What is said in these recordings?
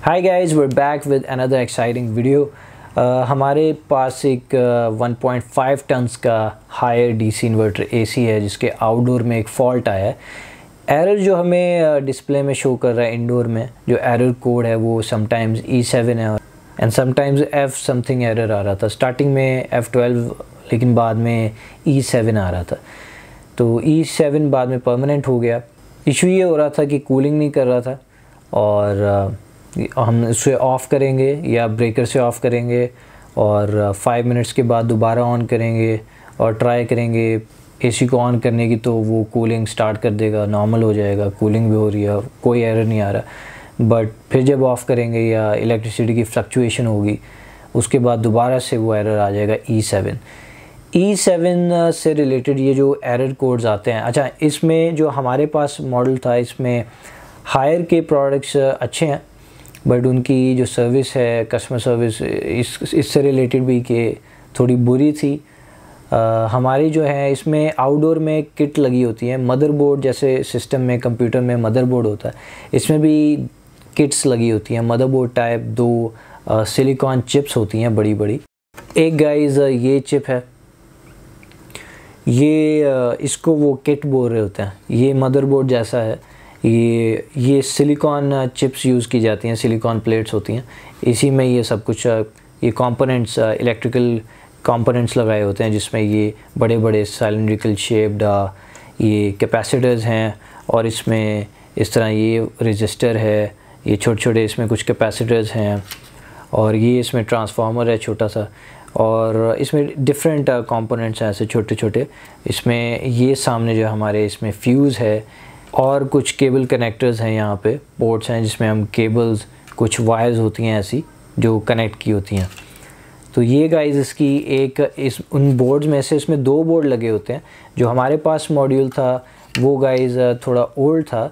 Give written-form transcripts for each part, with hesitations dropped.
Hi guys, we're back with another exciting video। हमारे पास एक 1.5 turns का हायर डीसी इन्वर्टर एसी है जिसके आउटडोर में एक फॉल्ट आया है। एरर जो हमें डिस्प्ले में शो कर रहा है इंडोर में, जो एरर कोड है वो समटाइम्स E7 है and sometimes F something error आ रहा था। स्टार्टिंग में F12 लेकिन बाद में E7 आ रहा था। तो E7 बाद में परमानेंट हो गया। इशू ये हो रहा था कि कूलिंग नहीं कर रहा था और हम उसे ऑफ़ करेंगे या ब्रेकर से ऑफ़ करेंगे और 5 मिनट्स के बाद दोबारा ऑन करेंगे और ट्राई करेंगे एसी को ऑन करने की, तो वो कूलिंग स्टार्ट कर देगा, नॉर्मल हो जाएगा, कूलिंग भी हो रही है, कोई एरर नहीं आ रहा। बट फिर जब ऑफ़ करेंगे या इलेक्ट्रिसिटी की फ्लक्चुएशन होगी उसके बाद दोबारा से वो एरर आ जाएगा E7 से रिलेटेड ये जो एरर कोड्स आते हैं। अच्छा, इसमें जो हमारे पास मॉडल था इसमें हायर के प्रोडक्ट्स अच्छे हैं बट उनकी जो सर्विस है, कस्टमर सर्विस इससे रिलेटेड भी कि थोड़ी बुरी थी। हमारी जो है इसमें आउटडोर में किट लगी होती है, मदरबोर्ड जैसे सिस्टम में कंप्यूटर में मदरबोर्ड होता है, इसमें भी किट्स लगी होती हैं। मदरबोर्ड टाइप 2 सिलिकॉन चिप्स होती हैं बड़ी बड़ी। एक गाइस ये चिप है, ये इसको वो किट बोल रहे होते हैं। ये मदरबोर्ड जैसा है, ये सिलिकॉन चिप्स यूज़ की जाती हैं, सिलिकॉन प्लेट्स होती हैं, इसी में ये सब कुछ ये कंपोनेंट्स इलेक्ट्रिकल कंपोनेंट्स लगाए होते हैं जिसमें ये बड़े बड़े सिलिंड्रिकल शेप्ड ये कैपेसिटर्स हैं और इसमें इस तरह ये रजिस्टर है, ये छोटे छोटे इसमें कुछ कैपेसिटर्स हैं और ये इसमें ट्रांसफार्मर है छोटा सा और इसमें डिफरेंट कंपोनेंट्स हैं ऐसे छोटे छोटे। इसमें ये सामने जो हमारे इसमें फ्यूज़ है और कुछ केबल कनेक्टर्स हैं, यहाँ पे पोर्ट्स हैं जिसमें हम केबल्स, कुछ वायर्स होती हैं ऐसी जो कनेक्ट की होती हैं। तो ये गाइस इसकी इस उन बोर्ड्स में से इसमें 2 बोर्ड लगे होते हैं। जो हमारे पास मॉड्यूल था वो गाइस थोड़ा ओल्ड था,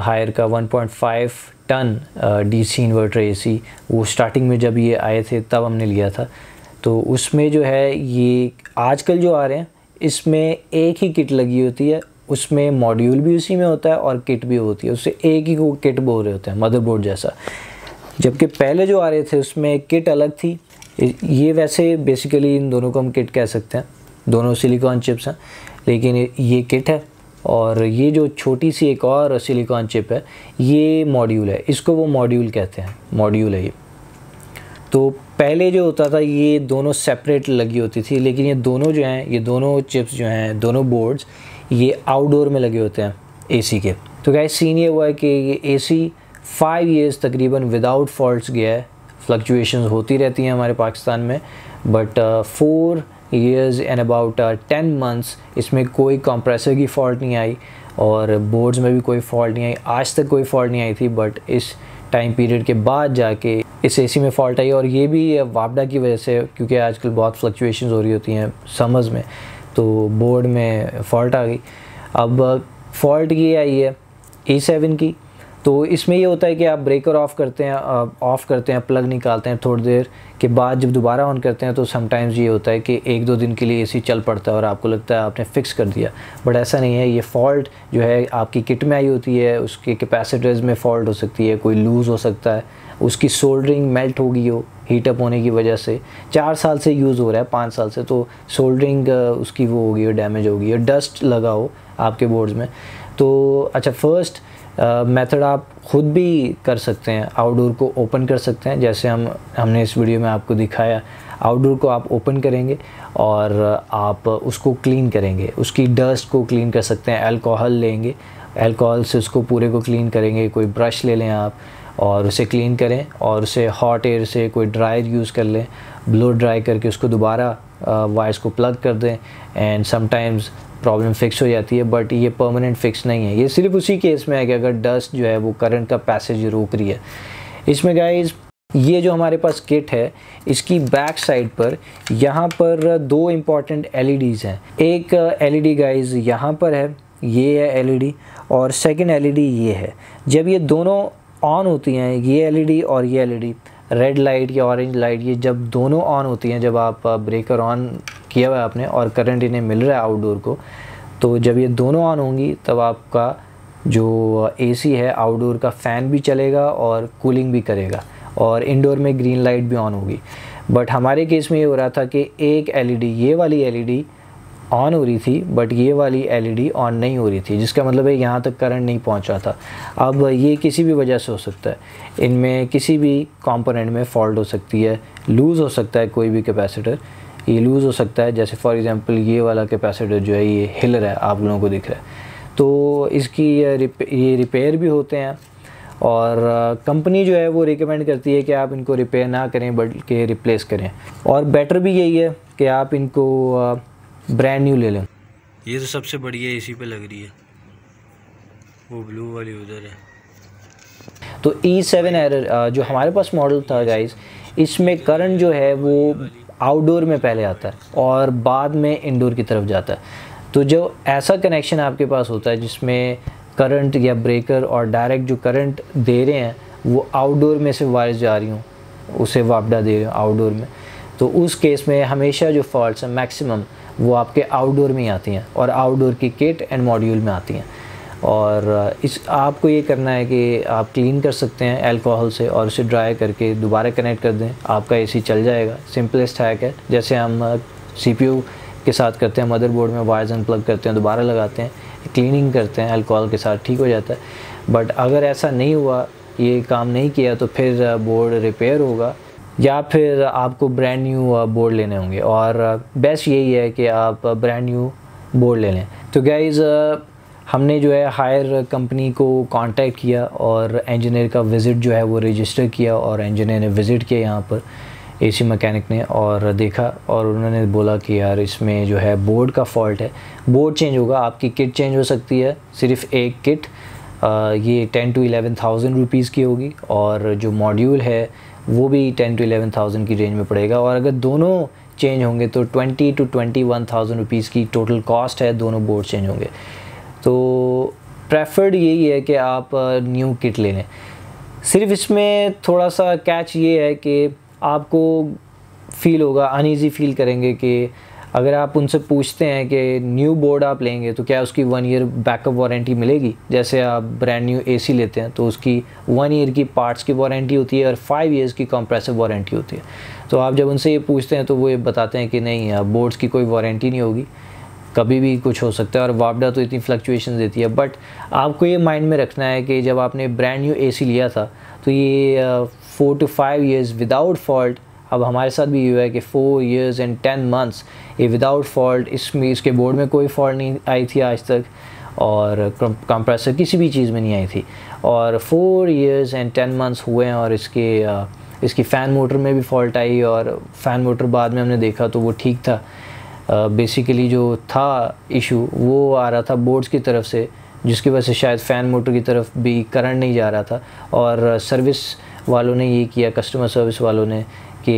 हायर का 1.5 टन डीसी इन्वर्टर एसी। वो स्टार्टिंग में जब ये आए थे तब हमने लिया था। तो उसमें जो है ये आजकल जो आ रहे हैं इसमें एक ही किट लगी होती है, उसमें मॉड्यूल भी उसी में होता है और किट भी होती है, उससे एक ही को किट बोल रहे होते हैं, मदरबोर्ड जैसा। जबकि पहले जो आ रहे थे उसमें किट अलग थी। ये वैसे बेसिकली इन दोनों को हम किट कह सकते हैं, दोनों सिलिकॉन चिप्स हैं, लेकिन ये किट है और ये जो छोटी सी एक और सिलिकॉन चिप है ये मॉड्यूल है, इसको वो मॉड्यूल कहते हैं, मॉड्यूल है ये। तो पहले जो होता था ये दोनों सेपरेट लगी होती थी, लेकिन ये दोनों जो हैं, ये दोनों चिप्स जो हैं, दोनों बोर्ड्स ये आउटडोर में लगे होते हैं एसी के। तो गाइस सीन ये हुआ है कि ये एसी 5 इयर्स तकरीबन विदाउट फॉल्ट्स गया है। फ्लक्चुएशंस होती रहती हैं हमारे पाकिस्तान में, but 4 years and about 10 months इसमें कोई कंप्रेसर की फ़ॉल्ट नहीं आई और बोर्ड्स में भी कोई फॉल्ट नहीं आई। आज तक कोई फॉल्ट नहीं आई थी, बट इस टाइम पीरियड के बाद जाके इस एसी में फ़ॉल्ट आई और ये भी वापडा की वजह से, क्योंकि आजकल बहुत फ्लक्चुएशंस हो रही होती हैं समर्स में, तो बोर्ड में फ़ॉल्ट आ गई। अब फ़ॉल्ट ये आई है E7 की। तो इसमें ये होता है कि आप ब्रेकर ऑफ़ करते हैं, प्लग निकालते हैं, थोड़ी देर के बाद जब दोबारा ऑन करते हैं तो समटाइम्स ये होता है कि 1-2 दिन के लिए एसी चल पड़ता है और आपको लगता है आपने फ़िक्स कर दिया, बट ऐसा नहीं है। ये फ़ॉल्ट जो है आपकी किट में आई होती है, उसके कैपेसिटर्स में फ़ॉल्ट हो सकती है, कोई लूज़ हो सकता है, उसकी सोल्डरिंग मेल्ट हो गई हो हीटअप होने की वजह से। 4 साल से यूज़ हो रहा है, 5 साल से, तो सोल्डरिंग उसकी वो हो गई हो, डैमेज हो गई है, डस्ट लगा हो आपके बोर्ड्स में। तो अच्छा, फर्स्ट मेथड आप ख़ुद भी कर सकते हैं, आउटडोर को ओपन कर सकते हैं, जैसे हमने इस वीडियो में आपको दिखाया। आउटडोर को आप ओपन करेंगे और आप उसको क्लीन करेंगे, उसकी डस्ट को क्लीन कर सकते हैं। अल्कोहल लेंगे, अल्कोहल से उसको पूरे को क्लीन करेंगे। कोई ब्रश ले लें आप और उसे क्लीन करें और उसे हॉट एयर से कोई ड्रायर यूज़ कर लें, ब्लो ड्राई करके उसको दोबारा वायर्स को प्लग कर दें एंड समटाइम्स प्रॉब्लम फिक्स हो जाती है। बट ये परमानेंट फिक्स नहीं है, ये सिर्फ उसी केस में है कि अगर डस्ट जो है वो करंट का पैसेज रोक रही है। इसमें गाइस ये जो हमारे पास किट है इसकी बैक साइड पर यहाँ पर 2 इम्पॉर्टेंट LEDs हैं। एक LED गाइस यहाँ पर है, ये है LED, और सेकंड LED ये है। जब ये दोनों ऑन होती हैं, ये LED और ये LED, रेड लाइट या ऑरेंज लाइट, ये जब दोनों ऑन होती हैं, जब आप ब्रेकर ऑन किया हुआ है आपने और करंट इन्हें मिल रहा है आउटडोर को, तो जब ये दोनों ऑन होंगी तब आपका जो एसी है आउटडोर का फ़ैन भी चलेगा और कूलिंग भी करेगा और इंडोर में ग्रीन लाइट भी ऑन होगी। बट हमारे केस में ये हो रहा था कि एक एलईडी, ये वाली एलईडी ऑन हो रही थी बट ये वाली एलईडी ऑन नहीं हो रही थी, जिसका मतलब है यहाँ तक करंट नहीं पहुँच रहा था। अब ये किसी भी वजह से हो सकता है, इनमें किसी भी कंपोनेंट में फॉल्ट हो सकती है, लूज़ हो सकता है कोई भी कैपेसिटर, ये लूज़ हो सकता है। जैसे फॉर एग्जांपल ये वाला कैपेसिटर जो है ये हिल रहा है, आप लोगों को दिख रहा है, तो इसकी ये रिपेयर भी होते हैं और कंपनी जो है वो रिकमेंड करती है कि आप इनको रिपेयर ना करें बल्कि रिप्लेस करें, और बेटर भी यही है कि आप इनको ब्रांड न्यू ले लें। ये तो सबसे बढ़िया एसी पे लग रही है, वो ब्लू वाली उधर है। तो E7 एरर जो हमारे पास मॉडल था गाइस, इसमें करंट जो है वो आउटडोर में पहले आता है और बाद में इंडोर की तरफ जाता है। तो जो ऐसा कनेक्शन आपके पास होता है जिसमें करंट या ब्रेकर और डायरेक्ट जो करंट दे रहे हैं वो आउटडोर में से वायर्स जा रही हूँ, उसे वापडा दे रहे हो आउटडोर में, तो उस केस में हमेशा जो फॉल्ट्स हैं मैक्सिमम वो आपके आउटडोर में ही आती हैं और आउटडोर की किट एंड मॉड्यूल में आती हैं। और इस आपको ये करना है कि आप क्लीन कर सकते हैं अल्कोहल से और उसे ड्राई करके दोबारा कनेक्ट कर दें, आपका एसी चल जाएगा। सिंपलेस्ट हैक है, जैसे हम सीपीयू के साथ करते हैं, मदरबोर्ड में वायर्स अनप्लग करते हैं, दोबारा लगाते हैं, क्लीनिंग करते हैं अल्कोहल के साथ, ठीक हो जाता है। बट अगर ऐसा नहीं हुआ, ये काम नहीं किया, तो फिर बोर्ड रिपेयर होगा या फिर आपको ब्रांड न्यू बोर्ड लेने होंगे, और बेस्ट यही है कि आप ब्रांड न्यू बोर्ड ले लें। तो गाइज़ हमने जो है हायर कंपनी को कांटेक्ट किया और इंजीनियर का विज़िट जो है वो रजिस्टर किया, और इंजीनियर ने विज़िट किया यहाँ पर एसी मैकेनिक ने, और देखा और उन्होंने बोला कि यार इसमें जो है बोर्ड का फॉल्ट है, बोर्ड चेंज होगा, आपकी किट चेंज हो सकती है, सिर्फ एक किट ये 10 to 11,000 रुपीज़ की होगी, और जो मॉड्यूल है वो भी 10 to 11,000 की रेंज में पड़ेगा, और अगर दोनों चेंज होंगे तो 20 to 21,000 रुपीज़ की टोटल कॉस्ट है, दोनों बोर्ड चेंज होंगे। तो प्रेफर्ड यही है कि आप न्यू किट ले लें। सिर्फ इसमें थोड़ा सा कैच ये है कि आपको फ़ील होगा, अनईज़ी फ़ील करेंगे कि अगर आप उनसे पूछते हैं कि न्यू बोर्ड आप लेंगे तो क्या उसकी 1 ईयर बैकअप वारंटी मिलेगी। जैसे आप ब्रांड न्यू एसी लेते हैं तो उसकी 1 ईयर की पार्ट्स की वारंटी होती है और 5 ईयर्स की कंप्रेसर वारंटी होती है। तो आप जब उनसे ये पूछते हैं तो वो ये बताते हैं कि नहीं, बोर्ड्स की कोई वारंटी नहीं होगी, कभी भी कुछ हो सकता है, और वापडा तो इतनी फ्लक्चुएशन देती है। बट आपको ये माइंड में रखना है कि जब आपने ब्रांड न्यू एसी लिया था तो ये 4 to 5 ईयर्स विदाउट फॉल्ट, अब हमारे साथ भी ये हुआ है कि 4 years and 10 months ये विदाउट फॉल्ट, इसमें इसके बोर्ड में कोई फॉल्ट नहीं आई थी आज तक, और कंप्रेसर किसी भी चीज़ में नहीं आई थी, और 4 years and 10 months हुए हैं, और इसकी फ़ैन मोटर में भी फॉल्ट आई, और फ़ैन मोटर बाद में हमने देखा तो वो ठीक था। बेसिकली जो था इशू वो आ रहा था बोर्ड्स की तरफ से, जिसकी वजह से शायद फ़ैन मोटर की तरफ भी करंट नहीं जा रहा था, और सर्विस वालों ने ये किया, कस्टमर सर्विस वालों ने, कि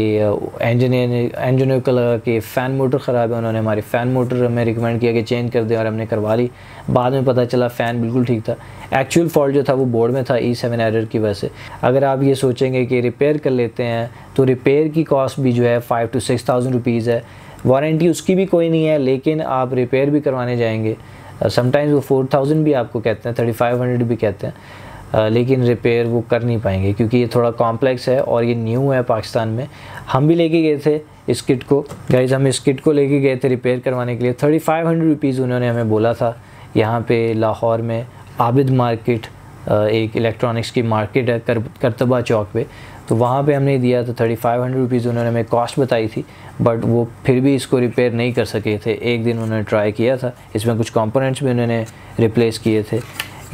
इंजीनियर को लगा कि फ़ैन मोटर ख़राब है, उन्होंने हमारी फ़ैन मोटर हमें रिकमेंड किया कि चेंज कर दें, और हमने करवा ली। बाद में पता चला फ़ैन बिल्कुल ठीक था, एक्चुअल फॉल्ट जो था वो बोर्ड में था E7 एरर की वजह से। अगर आप ये सोचेंगे कि रिपेयर कर लेते हैं तो रिपेयर की कॉस्ट भी जो है 5 to 6,000 रुपीज़ है, वारंटी उसकी भी कोई नहीं है, लेकिन आप रिपेयर भी करवाने जाएंगे, समटाइम्स वो 4,000 भी आपको कहते हैं, 3,500 भी कहते हैं, लेकिन रिपेयर वो कर नहीं पाएंगे क्योंकि ये थोड़ा कॉम्प्लेक्स है और ये न्यू है पाकिस्तान में। हम भी लेके गए थे इस किट को, गाइज हम इस किट को लेके गए थे रिपेयर करवाने के लिए। 3,500 रुपीज़ उन्होंने हमें बोला था। यहाँ पे लाहौर में आबिद मार्केट, एक इलेक्ट्रॉनिक्स की मार्केट है करतबा चौक पे, तो वहाँ पे हमने दिया था 3,500 रुपीज़, उन्होंने हमें कॉस्ट बताई थी, बट वो फिर भी इसको रिपेयर नहीं कर सके थे। एक दिन उन्होंने ट्राई किया था, इसमें कुछ कंपोनेंट्स भी उन्होंने रिप्लेस किए थे।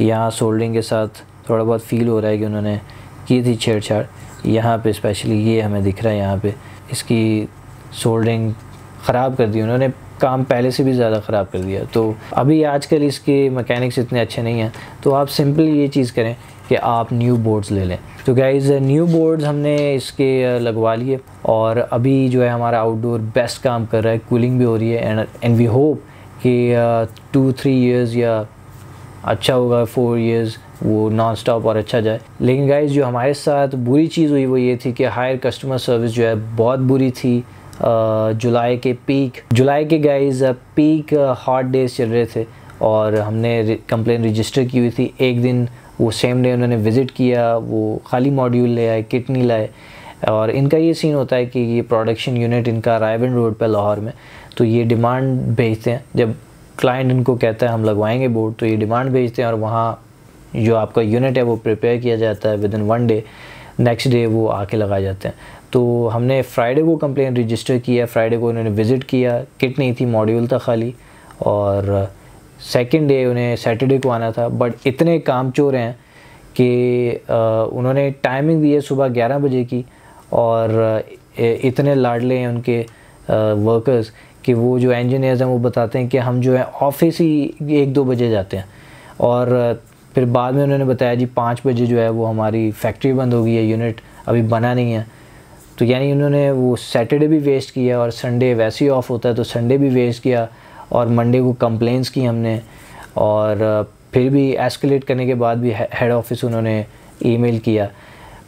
यहाँ सोल्डरिंग के साथ थोड़ा बहुत फील हो रहा है कि उन्होंने की थी छेड़छाड़। यहाँ पे स्पेशली ये हमें दिख रहा है, यहाँ पे इसकी सोल्डरिंग ख़राब कर दी उन्होंने, काम पहले से भी ज़्यादा ख़राब कर दिया। तो अभी आजकल इसके मैकेनिक्स इतने अच्छे नहीं हैं, तो आप सिंपल ये चीज़ करें कि आप न्यू बोर्ड्स ले लें। तो गाइज़ न्यू बोर्ड्स हमने इसके लगवा लिए, और अभी जो है हमारा आउटडोर बेस्ट काम कर रहा है, कूलिंग भी हो रही है, एंड वी होप कि 2-3 ईयर्स या अच्छा होगा, 4 ईयर्स वो नॉन स्टॉप और अच्छा जाए। लेकिन गाइज़ जो हमारे साथ बुरी चीज़ हुई वो ये थी कि हायर कस्टमर सर्विस जो है बहुत बुरी थी। जुलाई के गाइज़ पीक हॉट डेज़ चल रहे थे, और हमने कंप्लेन रजिस्टर की हुई थी। एक दिन वो सेम डे उन्होंने विज़िट किया, वो खाली मॉड्यूल ले आए, किट नहीं लाए। और इनका ये सीन होता है कि ये प्रोडक्शन यूनिट इनका रायवन रोड पे लाहौर में, तो ये डिमांड भेजते हैं। जब क्लाइंट इनको कहता है हम लगवाएंगे बोर्ड, तो ये डिमांड भेजते हैं और वहाँ जो आपका यूनिट है वो प्रिपेयर किया जाता है with in 1 day, next day वो आके लगाए जाते हैं। तो हमने फ्राइडे को कंप्लेन रजिस्टर किया, फ्राइडे को उन्होंने विज़िट किया, किट नहीं थी, मॉड्यूल था खाली, और सेकंड डे उन्हें सैटरडे को आना था। बट इतने कामचोर हैं कि उन्होंने टाइमिंग दी है सुबह 11 बजे की, और इतने लाडले हैं उनके वर्कर्स कि वो जो इंजीनियर्स हैं वो बताते हैं कि हम जो है ऑफिस ही 1-2 बजे जाते हैं। और फिर बाद में उन्होंने बताया जी 5 बजे जो है वो हमारी फैक्ट्री बंद हो गई है, यूनिट अभी बना नहीं है। तो यानी उन्होंने वो सैटरडे भी वेस्ट किया, और संडे वैसे ही ऑफ होता है तो संडे भी वेस्ट किया, और मंडे को कंप्लेंट्स की हमने, और फिर भी एस्केलेट करने के बाद भी हेड ऑफिस उन्होंने ईमेल किया।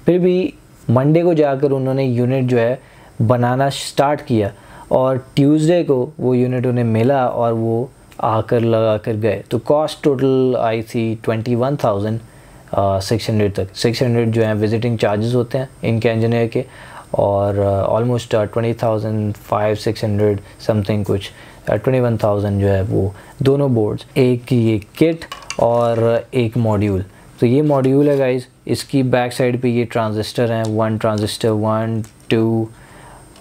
फिर भी मंडे को जाकर उन्होंने यूनिट जो है बनाना स्टार्ट किया, और ट्यूसडे को वो यूनिट उन्हें मिला और वो आकर लगा कर गए। तो कॉस्ट टोटल आई थी 21,600 तक। 600 जो है विजिटिंग चार्जेस होते हैं इनके इंजीनियर के, और ऑलमोस्ट 20,500-600 समथिंग कुछ 21,000 जो है वो दोनों बोर्ड्स, एक ये किट और एक मॉड्यूल। तो ये मॉड्यूल है गाइस, इसकी बैक साइड पे ये ट्रांजिस्टर हैं, 1 ट्रांजिस्टर 1, 2,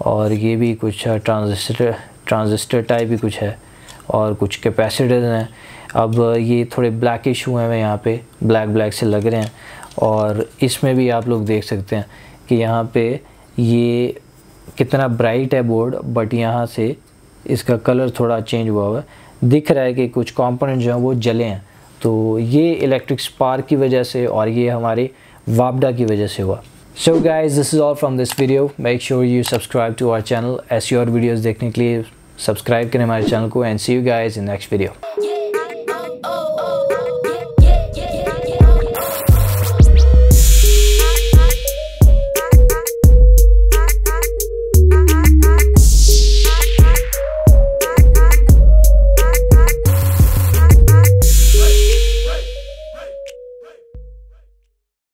और ये भी कुछ ट्रांजिस्टर टाइप भी कुछ है, और कुछ कैपेसिटर्स हैं। अब ये थोड़े ब्लैकिश हुए हैं यहाँ पे, ब्लैक से लग रहे हैं। और इसमें भी आप लोग देख सकते हैं कि यहाँ पे ये कितना ब्राइट है बोर्ड, बट यहाँ से इसका कलर थोड़ा चेंज हुआ है, दिख रहा है कि कुछ कंपोनेंट जो हैं वो जले हैं। तो ये इलेक्ट्रिक स्पार्क की वजह से, और ये हमारे वापडा की वजह से हुआ। So guys, this is all from this video. Make sure you subscribe to our channel. ऐसी और वीडियोस देखने के लिए सब्सक्राइब करें हमारे चैनल को, and see you guys in next video.